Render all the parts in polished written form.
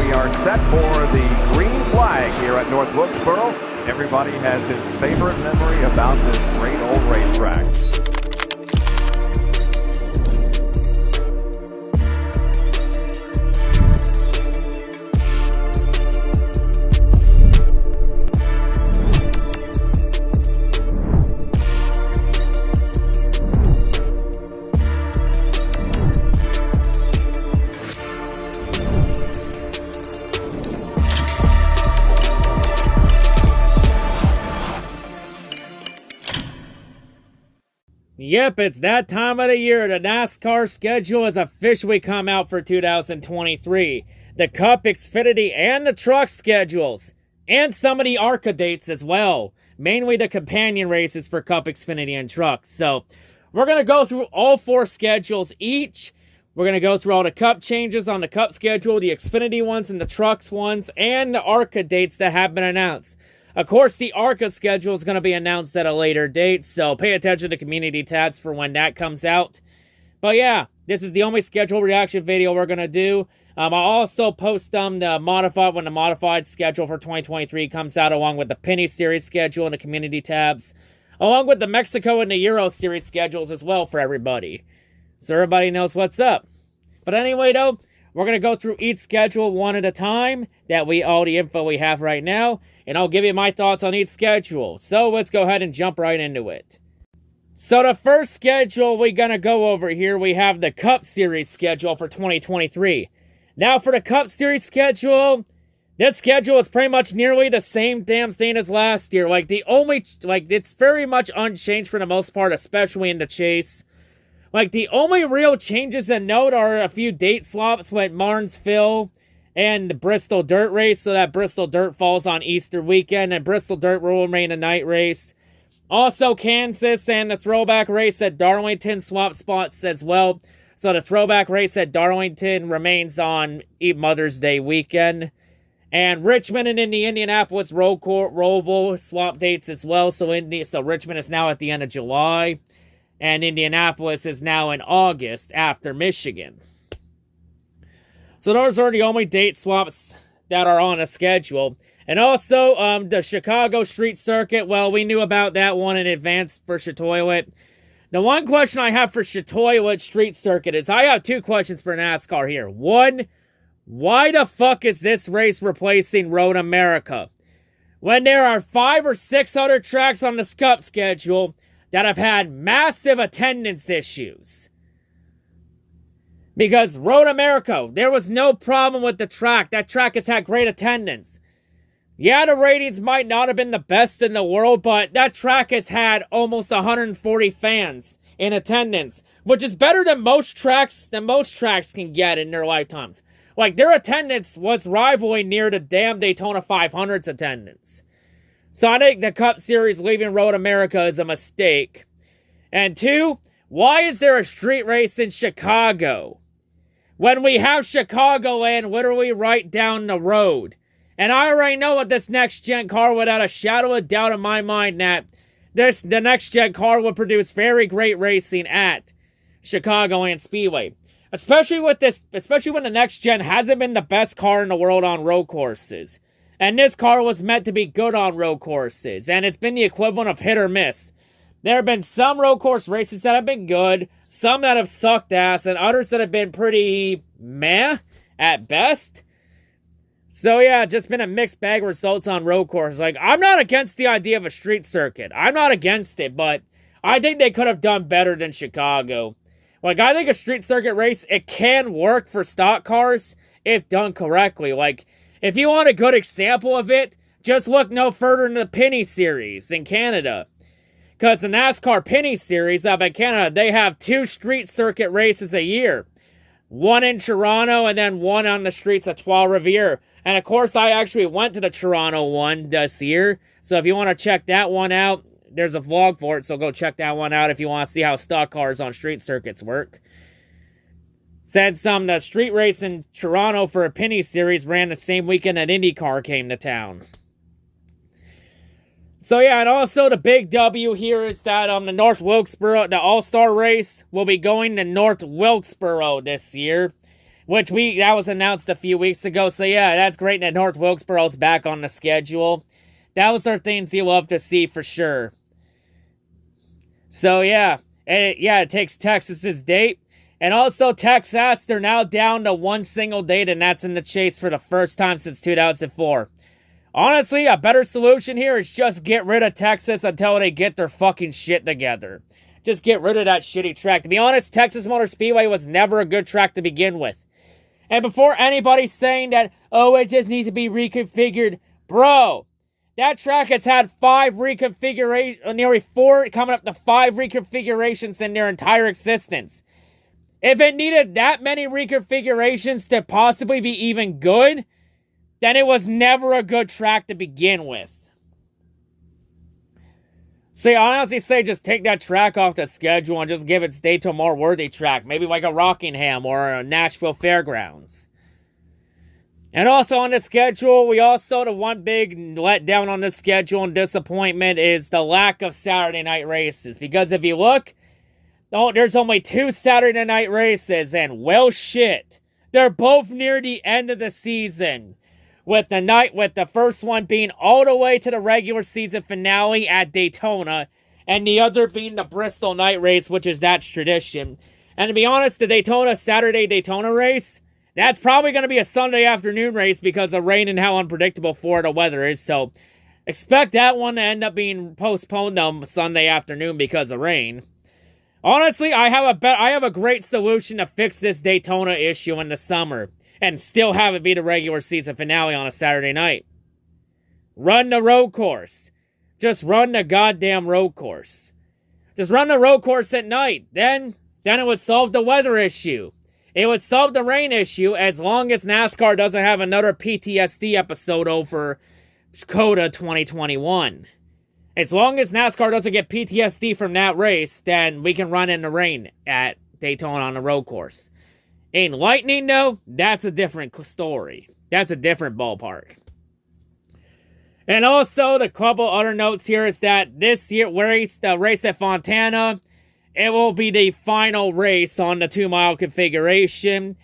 we are set for the green flag here at North Wilkesboro. Everybody has his favorite memory about this great old racetrack. Yep, it's that time of the year. The NASCAR schedule has officially come out for 2023. The Cup, Xfinity, and the Truck schedules. And some of the ARCA dates as well. Mainly the companion races for Cup, Xfinity, and Truck. So, we're going to go through all 4 schedules each. We're going to go through all the Cup changes on the Cup schedule, the Xfinity ones and the Trucks ones, and the ARCA dates that have been announced. Of course, the ARCA schedule is going to be announced at a later date, so pay attention to community tabs for when that comes out. But yeah, this is the only schedule reaction video we're going to do. I'll also post the modified schedule for 2023 comes out, along with the Penny Series schedule and the community tabs, along with the Mexico and the Euro Series schedules as well for everybody. So everybody knows what's up. But anyway, though, we're going to go through each schedule one at a time, all the info we have right now, and I'll give you my thoughts on each schedule. So let's go ahead and jump right into it. So the first schedule we're going to go over here, we have the Cup Series schedule for 2023. Now for the Cup Series schedule, this schedule is pretty much nearly the same damn thing as last year. It's very much unchanged for the most part, especially in the chase. The only real changes in note are a few date swaps with Martinsville and the Bristol Dirt race, so that Bristol Dirt falls on Easter weekend, and Bristol Dirt will remain a night race. Also, Kansas and the throwback race at Darlington swap spots as well. So the throwback race at Darlington remains on Mother's Day weekend. And Richmond and the Indianapolis Roval swap dates as well. So Richmond is now at the end of July. And Indianapolis is now in August after Michigan. So those are the only date swaps that are on the schedule. And also, the Chicago Street Circuit, well, we knew about that one in advance for Chatoilet. The one question I have for Chatoilet Street Circuit is, I have 2 questions for NASCAR here. One, why the fuck is this race replacing Road America? When there are 5 or 6 other tracks on the Cup schedule that have had massive attendance issues. Because Road America, there was no problem with the track. That track has had great attendance. Yeah, the ratings might not have been the best in the world, but that track has had almost 140 fans in attendance, which is better than most tracks can get in their lifetimes. Their attendance was rivaling near the damn Daytona 500's attendance. So I think the Cup Series leaving Road America is a mistake. And 2, why is there a street race in Chicago when we have Chicagoland literally right down the road? And I already know with this next-gen car, without a shadow of doubt in my mind, that the next-gen car will produce very great racing at Chicagoland Speedway. Especially when the next-gen hasn't been the best car in the world on road courses. And this car was meant to be good on road courses, and it's been the equivalent of hit or miss. There have been some road course races that have been good, some that have sucked ass, and others that have been pretty meh at best. So yeah, just been a mixed bag of results on road courses. I'm not against the idea of a street circuit. I'm not against it, but I think they could have done better than Chicago. I think a street circuit race, it can work for stock cars if done correctly. If you want a good example of it, just look no further than the Penny Series in Canada. Because the NASCAR Penny Series up in Canada, they have 2 street circuit races a year. One in Toronto and then one on the streets of Trois-Rivières. And of course, I actually went to the Toronto one this year. So if you want to check that one out, there's a vlog for it. So go check that one out if you want to see how stock cars on street circuits work. Since the street race in Toronto for a Penny Series ran the same weekend that IndyCar came to town. So yeah, and also the big W here is that the North Wilkesboro, the All-Star race will be going to North Wilkesboro this year. which that was announced a few weeks ago. So yeah, that's great that North Wilkesboro's back on the schedule. That was our things you love to see for sure. So yeah, it takes Texas's date. And also Texas, they're now down to one single date, and that's in the chase for the first time since 2004. Honestly, a better solution here is just get rid of Texas until they get their fucking shit together. Just get rid of that shitty track. To be honest, Texas Motor Speedway was never a good track to begin with. And before anybody's saying that, oh, it just needs to be reconfigured, bro, that track has had nearly 4, coming up to 5 reconfigurations in their entire existence. If it needed that many reconfigurations to possibly be even good, then it was never a good track to begin with. So I honestly say just take that track off the schedule and just give its date to a more worthy track. Maybe like a Rockingham or a Nashville Fairgrounds. And also on the schedule, the one big letdown on the schedule and disappointment is the lack of Saturday night races. Because if you look, there's only 2 Saturday night races, and well shit, they're both near the end of the season. With the first one being all the way to the regular season finale at Daytona, and the other being the Bristol night race, which is that's tradition. And to be honest, the Saturday Daytona race, that's probably going to be a Sunday afternoon race because of rain and how unpredictable Florida weather is. So expect that one to end up being postponed on Sunday afternoon because of rain. Honestly, I have a great solution to fix this Daytona issue in the summer and still have it be the regular season finale on a Saturday night. Run the road course. Just run the goddamn road course. Just run the road course at night. Then it would solve the weather issue. It would solve the rain issue as long as NASCAR doesn't have another PTSD episode over COTA 2021. As long as NASCAR doesn't get PTSD from that race, then we can run in the rain at Daytona on the road course. In Lightning, though, that's a different story. That's a different ballpark. And also, the couple other notes here is that this year the race at Fontana, it will be the final race on the 2-mile configuration.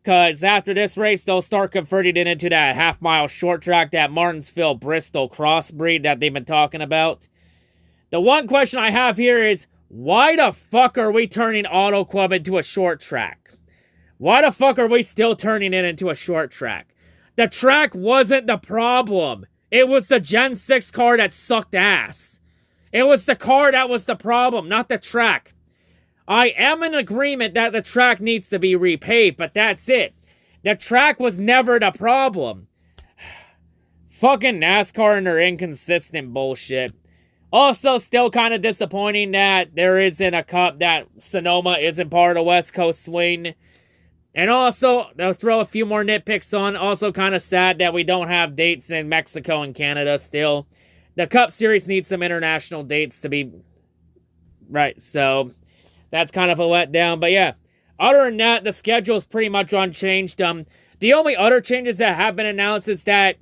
Because after this race, they'll start converting it into that half-mile short track, that Martinsville-Bristol crossbreed that they've been talking about. The one question I have here is, why the fuck are we turning Auto Club into a short track? Why the fuck are we still turning it into a short track? The track wasn't the problem. It was the Gen 6 car that sucked ass. It was the car that was the problem, not the track. I am in agreement that the track needs to be repaved, but that's it. The track was never the problem. Fucking NASCAR and their inconsistent bullshit. Also, still kind of disappointing that there isn't a cup, that Sonoma isn't part of the West Coast swing. And also, they'll throw a few more nitpicks on. Also kind of sad that we don't have dates in Mexico and Canada still. The Cup Series needs some international dates to be... Right, so... That's kind of a letdown, but yeah. Other than that, the schedule is pretty much unchanged. The only other changes that have been announced is that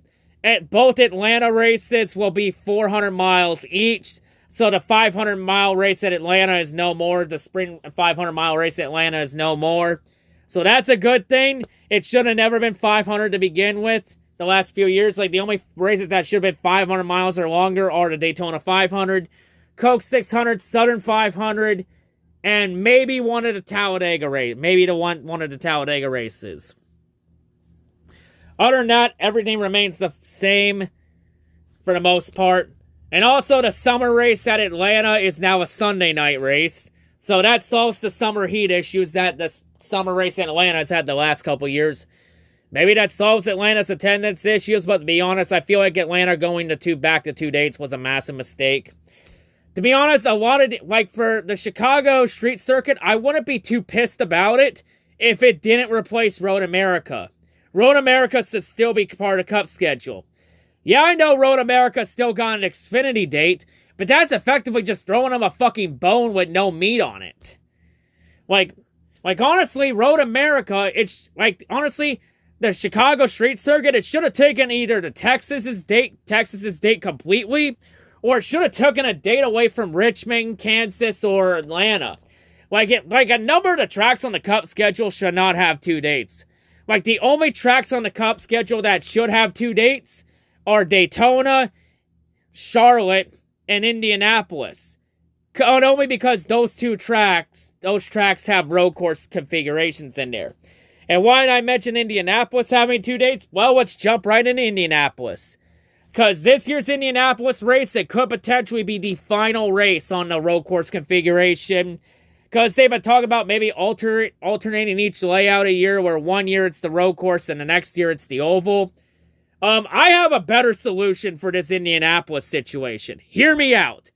both Atlanta races will be 400 miles each. So the 500-mile race at Atlanta is no more. The sprint 500-mile race at Atlanta is no more. So that's a good thing. It should have never been 500 to begin with the last few years. Like, the only races that should have been 500 miles or longer are the Daytona 500, Coke 600, Southern 500, and maybe one of the Talladega race. Maybe one of the Talladega races. Other than that, everything remains the same for the most part. And also, the summer race at Atlanta is now a Sunday night race. So that solves the summer heat issues that the summer race in Atlanta has had the last couple years. Maybe that solves Atlanta's attendance issues, but to be honest, I feel like Atlanta going to back to 2 dates was a massive mistake. To be honest, a lot of, for the Chicago street circuit, I wouldn't be too pissed about it if it didn't replace Road America. Road America should still be part of the Cup schedule. Yeah, I know Road America still got an Xfinity date, but that's effectively just throwing them a fucking bone with no meat on it. Honestly, Road America, honestly, the Chicago street circuit, it should have taken either the Texas's date completely, or it should have taken a date away from Richmond, Kansas, or Atlanta. A number of the tracks on the Cup schedule should not have 2 dates. Like, the only tracks on the Cup schedule that should have 2 dates are Daytona, Charlotte, and Indianapolis. Only because those tracks have road course configurations in there. And why did I mention Indianapolis having 2 dates? Well, let's jump right into Indianapolis. Because this year's Indianapolis race, it could potentially be the final race on the road course configuration. Because they've been talking about maybe alternating each layout a year, where one year it's the road course and the next year it's the oval. I have a better solution for this Indianapolis situation. Hear me out.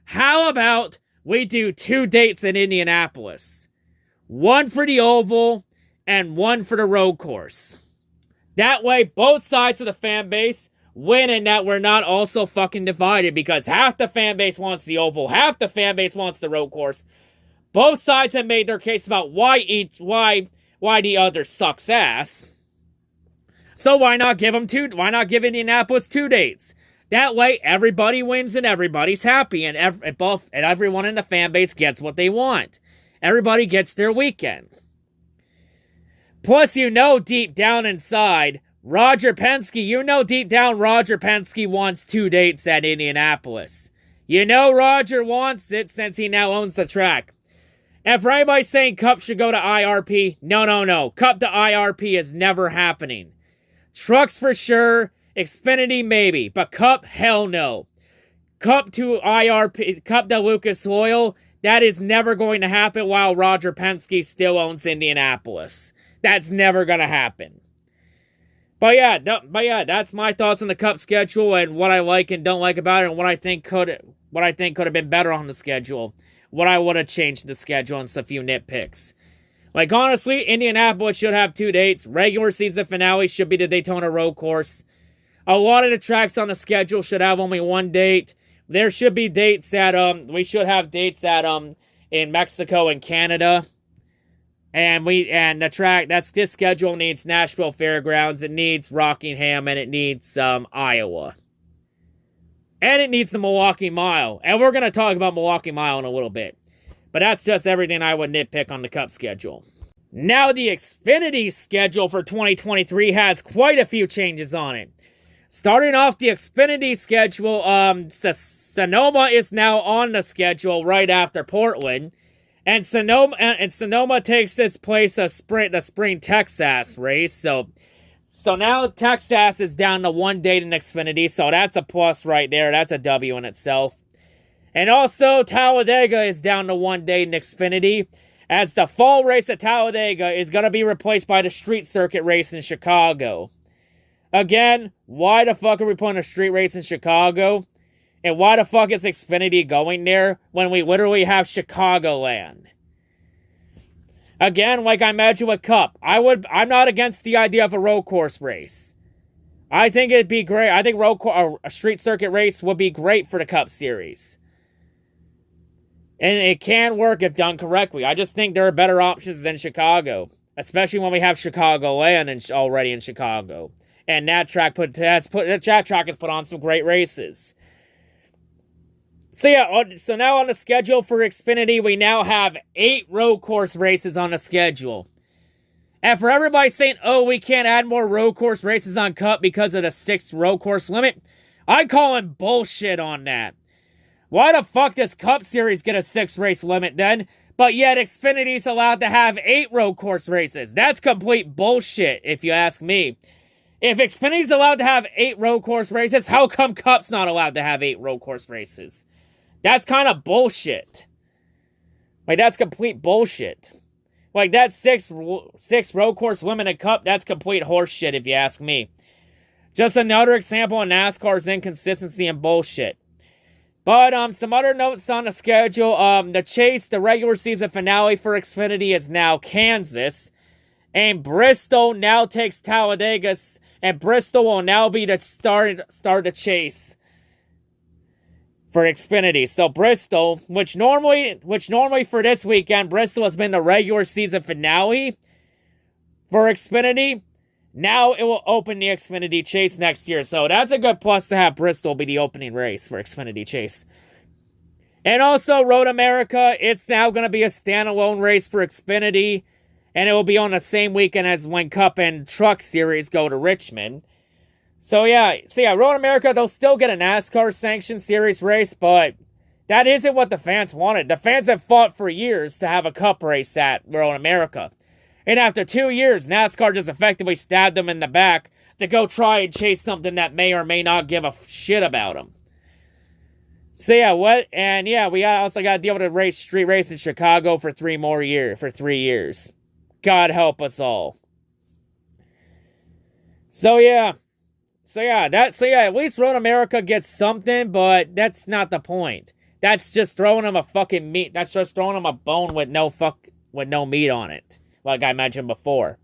How about we do 2 dates in Indianapolis? One for the oval and one for the road course. That way, both sides of the fan base win, and that we're not also fucking divided, because half the fan base wants the oval, half the fan base wants the road course. Both sides have made their case about why the other sucks ass. So why not give Indianapolis 2 dates? That way, everybody wins and everybody's happy, and everyone in the fan base gets what they want. Everybody gets their weekend. Plus, deep down inside, Roger Penske wants 2 dates at Indianapolis. Roger wants it since he now owns the track. And for anybody saying Cup should go to IRP, no. Cup to IRP is never happening. Trucks for sure, Xfinity maybe, but Cup, hell no. Cup to IRP, Cup to Lucas Oil, that is never going to happen while Roger Penske still owns Indianapolis. That's never going to happen. But yeah, that's my thoughts on the Cup schedule and what I like and don't like about it, and what I think could have been better on the schedule. What I would have changed the schedule, and a few nitpicks. Like, honestly, Indianapolis should have 2 dates. Regular season finale should be the Daytona road course. A lot of the tracks on the schedule should have only 1 date. There should be dates at we should have dates at in Mexico and Canada. And this schedule needs Nashville Fairgrounds, it needs Rockingham, and it needs Iowa. And it needs the Milwaukee Mile. And we're going to talk about Milwaukee Mile in a little bit. But that's just everything I would nitpick on the Cup schedule. Now, the Xfinity schedule for 2023 has quite a few changes on it. Starting off the Xfinity schedule, Sonoma is now on the schedule right after Portland. And Sonoma takes its place of the Spring Texas race. So now Texas is down to 1 date in Xfinity, so that's a plus right there. That's a W in itself. And also, Talladega is down to 1 date in Xfinity, as the fall race at Talladega is going to be replaced by the street circuit race in Chicago. Again, why the fuck are we putting a street race in Chicago? And why the fuck is Xfinity going there when we literally have Chicagoland? Again, like I mentioned with Cup, I'm not against the idea of a road course race. I think it'd be great. I think a street circuit race would be great for the Cup Series. And it can work if done correctly. I just think there are better options than Chicago. Especially when we have Chicagoland already in Chicago. And that track has put on some great races. So now on the schedule for Xfinity, we now have 8 road course races on the schedule. And for everybody saying, oh, we can't add more road course races on Cup because of the 6 road course limit, I call him bullshit on that. Why the fuck does Cup Series get a 6 race limit then, but yet Xfinity's allowed to have 8 road course races? That's complete bullshit, if you ask me. If Xfinity's allowed to have 8 road course races, how come Cup's not allowed to have 8 road course races? That's kind of bullshit. Like, that's complete bullshit. Like, that 6 road course limited Cup, that's complete horseshit if you ask me. Just another example of NASCAR's inconsistency and bullshit. But some other notes on the schedule. The regular season finale for Xfinity is now Kansas. And Bristol now takes Talladega. And Bristol will now be the start the chase for Xfinity. So Bristol, which normally for this weekend, Bristol has been the regular season finale for Xfinity. Now it will open the Xfinity Chase next year. So that's a good plus to have Bristol be the opening race for Xfinity Chase. And also Road America, it's now going to be a standalone race for Xfinity. And it will be on the same weekend as when Cup and Truck Series go to Richmond. So yeah, Road America, they'll still get a NASCAR sanctioned series race, but that isn't what the fans wanted. The fans have fought for years to have a Cup race at Road America. And after 2 years, NASCAR just effectively stabbed them in the back to go try and chase something that may or may not give a shit about them. So yeah, we also got to deal with a street race in Chicago for 3 years. God help us all. So yeah, at least Road America gets something, but that's not the point. That's just throwing them a fucking meat. That's just throwing them a bone with no meat on it, like I mentioned before.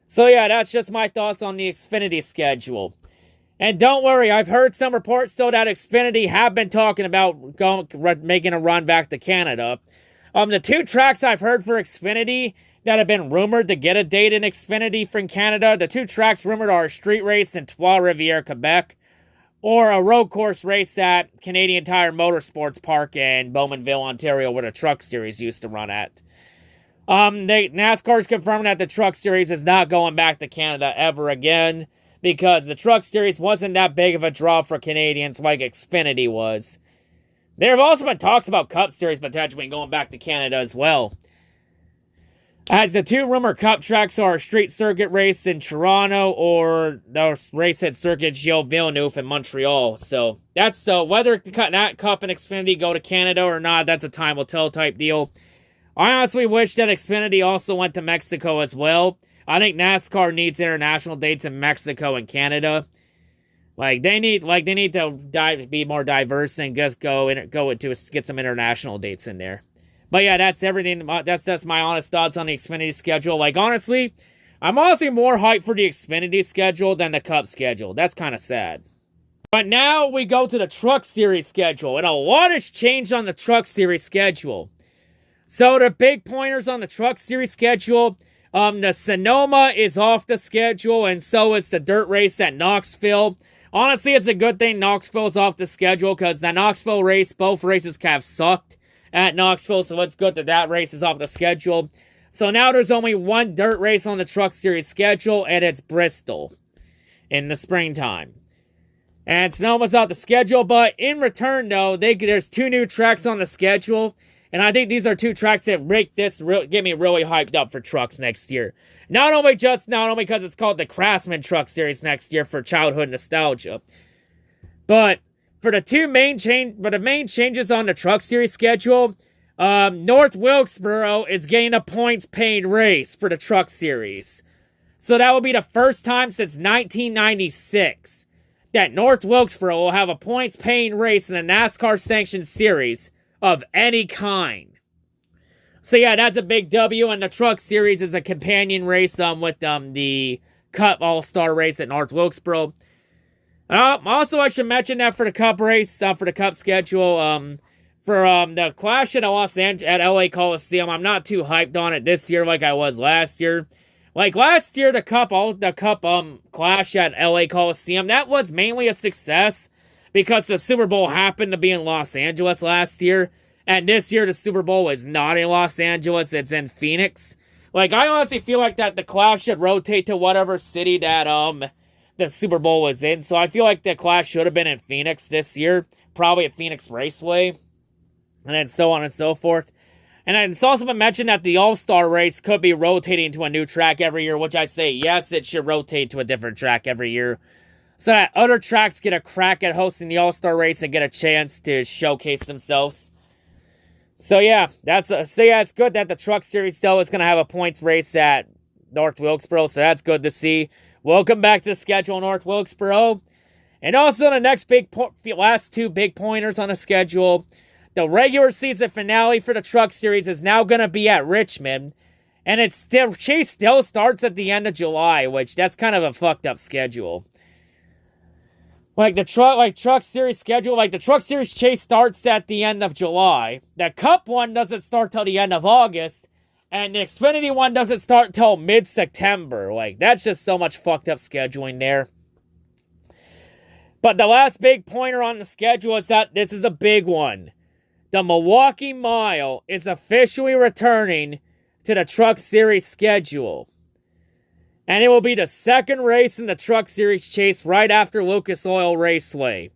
So yeah, that's just my thoughts on the Xfinity schedule. And don't worry, I've heard some reports though that Xfinity have been talking about making a run back to Canada. The 2 tracks I've heard for Xfinity that have been rumored to get a date in Xfinity from Canada, the 2 tracks rumored are a street race in Trois-Rivières, Quebec, or a road course race at Canadian Tire Motorsports Park in Bowmanville, Ontario, where the Truck Series used to run at. NASCAR's confirming that the Truck Series is not going back to Canada ever again, because the Truck Series wasn't that big of a draw for Canadians like Xfinity was. There have also been talks about Cup Series potentially going back to Canada as well, as the 2 rumored Cup tracks are a street circuit race in Toronto or the race at Circuit Gilles Villeneuve in Montreal. So that's whether that Cup and Xfinity go to Canada or not, that's a time will tell type deal. I honestly wish that Xfinity also went to Mexico as well. I think NASCAR needs international dates in Mexico and Canada. They need to be more diverse and just get some international dates in there. But yeah, that's everything. That's just my honest thoughts on the Xfinity schedule. Honestly, I'm honestly more hyped for the Xfinity schedule than the Cup schedule. That's kind of sad. But now we go to the Truck Series schedule, and a lot has changed on the Truck Series schedule. So the big pointers on the Truck Series schedule, the Sonoma is off the schedule, and so is the dirt race at Knoxville. Honestly, it's a good thing Knoxville's off the schedule, because the Knoxville race, both races have sucked at Knoxville, so it's good that that race is off the schedule. So now there's only 1 dirt race on the Truck Series schedule, and it's Bristol in the springtime. And Sonoma's off the schedule, but in return, though, there's 2 new tracks on the schedule, and I think these are 2 tracks that get me really hyped up for trucks next year. Not only because it's called the Craftsman Truck Series next year for childhood nostalgia, but for the main changes on the Truck Series schedule, North Wilkesboro is getting a points-paid race for the Truck Series. So that will be the first time since 1996 that North Wilkesboro will have a points-paying race in a NASCAR-sanctioned series of any kind. So yeah, that's a big W, and the Truck Series is a companion race with the Cup All-Star race at North Wilkesboro. Also, I should mention that for the Cup race, for the Cup schedule, for the Clash at LA Coliseum, I'm not too hyped on it this year like I was last year. Last year, the Cup Clash at LA Coliseum, that was mainly a success because the Super Bowl happened to be in Los Angeles last year, and this year the Super Bowl is not in Los Angeles, it's in Phoenix. I honestly feel like that the Clash should rotate to whatever city that the Super Bowl was in. So I feel like the Clash should have been in Phoenix this year, probably at Phoenix Raceway, and then so on and so forth. And then it's also been mentioned that the All-Star race could be rotating to a new track every year, which I say, yes, it should rotate to a different track every year, so that other tracks get a crack at hosting the All-Star race and get a chance to showcase themselves. So yeah, it's good that the Truck Series still is going to have a points race at North Wilkesboro, so that's good to see. Welcome back to the schedule, North Wilkesboro. And also the next last 2 big pointers on the schedule, the regular season finale for the Truck Series is now going to be at Richmond, and chase still starts at the end of July, which that's kind of a fucked up schedule. The Truck Series schedule, the Truck Series chase starts at the end of July. The Cup one doesn't start till the end of August, and the Xfinity one doesn't start till mid-September. That's just so much fucked up scheduling there. But the last big pointer on the schedule is that this is a big one. The Milwaukee Mile is officially returning to the Truck Series schedule. And it will be the second race in the Truck Series chase right after Lucas Oil Raceway.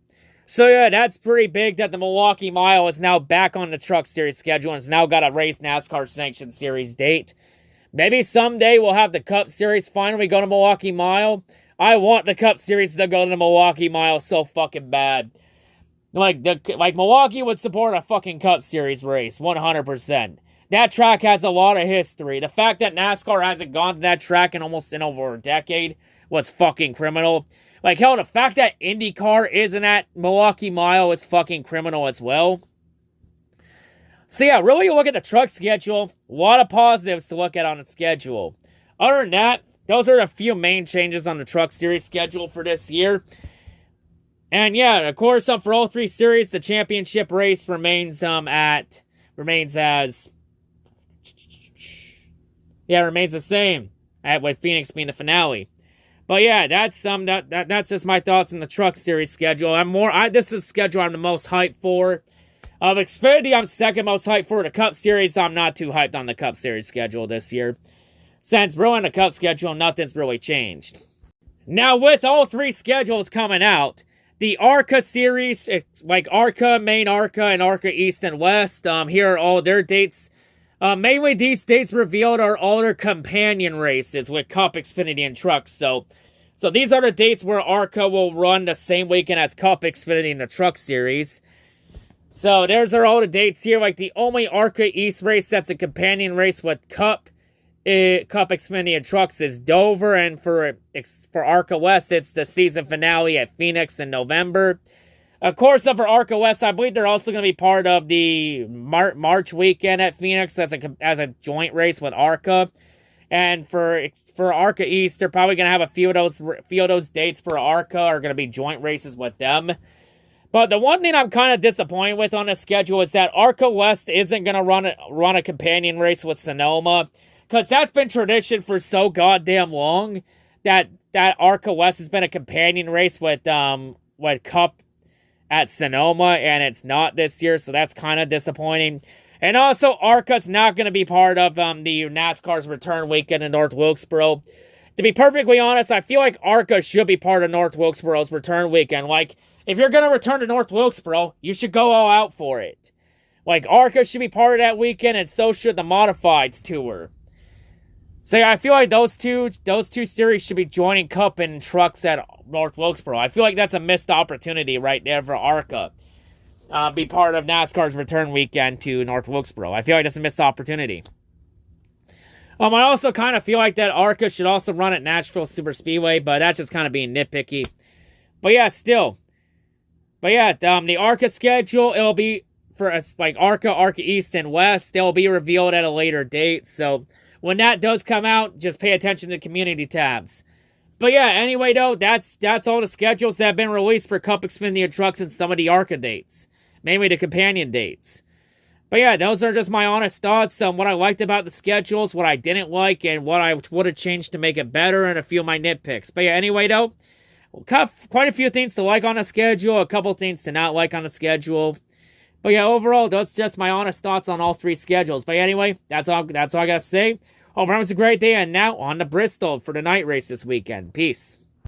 So yeah, that's pretty big that the Milwaukee Mile is now back on the Truck Series schedule and has now got a race NASCAR sanctioned series date. Maybe someday we'll have the Cup Series finally go to Milwaukee Mile. I want the Cup Series to go to the Milwaukee Mile so fucking bad. Like Milwaukee would support a fucking Cup Series race, 100%. That track has a lot of history. The fact that NASCAR hasn't gone to that track in over a decade was fucking criminal. Like, hell, the fact that IndyCar isn't at Milwaukee Mile is fucking criminal as well. So yeah, really look at the truck schedule. A lot of positives to look at on the schedule. Other than that, those are a few main changes on the Truck Series schedule for this year. And yeah, of course, for all three series, the championship race remains remains the same, with Phoenix being the finale. But yeah, that's that's just my thoughts on the Truck Series schedule. This is the schedule I'm the most hyped for. Of Xfinity, I'm second most hyped for. The Cup Series, I'm not too hyped on the Cup Series schedule this year. Since really in the Cup schedule, nothing's really changed. Now, with all three schedules coming out, the ARCA series, it's like ARCA, main ARCA, and ARCA East and West, here are all their dates. Mainly these dates revealed are all their companion races with Cup, Xfinity, and Trucks. So these are the dates where ARCA will run the same weekend as Cup, Xfinity, and the Truck Series. So there's all the dates here. Like the only ARCA East race that's a companion race with Cup, Xfinity, and Trucks is Dover. And for ARCA West, it's the season finale at Phoenix in November. Of course, for ARCA West, I believe they're also going to be part of the March weekend at Phoenix as a joint race with ARCA. And for ARCA East, they're probably going to have a few of those dates for ARCA are going to be joint races with them. But the one thing I'm kind of disappointed with on the schedule is that ARCA West isn't going to run a companion race with Sonoma, because that's been tradition for so goddamn long that ARCA West has been a companion race with Cup at Sonoma, and it's not this year, so that's kind of disappointing. And also, ARCA's not going to be part of the NASCAR's return weekend in North Wilkesboro. To be perfectly honest, I feel like ARCA should be part of North Wilkesboro's return weekend. Like, if you're going to return to North Wilkesboro, you should go all out for it. Like, ARCA should be part of that weekend, and so should the Modifieds tour. So yeah, I feel like those two series should be joining Cup and Trucks at North Wilkesboro. I feel like that's a missed opportunity right there for ARCA. Be part of NASCAR's return weekend to North Wilkesboro. I feel like that's a missed opportunity. I also kind of feel like that ARCA should also run at Nashville Super Speedway, but that's just kind of being nitpicky. But yeah, still. But yeah, the ARCA schedule, it'll be for us like ARCA East and West. They'll be revealed at a later date. So when that does come out, just pay attention to the community tabs. But yeah, anyway though, that's all the schedules that have been released for Cup, Xfinity, and Trucks and some of the ARCA dates. Mainly the companion dates. But yeah, those are just my honest thoughts on what I liked about the schedules, what I didn't like, and what I would have changed to make it better, and a few of my nitpicks. But yeah, anyway though, quite a few things to like on the schedule, a couple things to not like on the schedule. But yeah, overall, that's just my honest thoughts on all three schedules. But anyway, that's all I gotta say. Hope everyone's a great day, and now on to Bristol for the night race this weekend. Peace.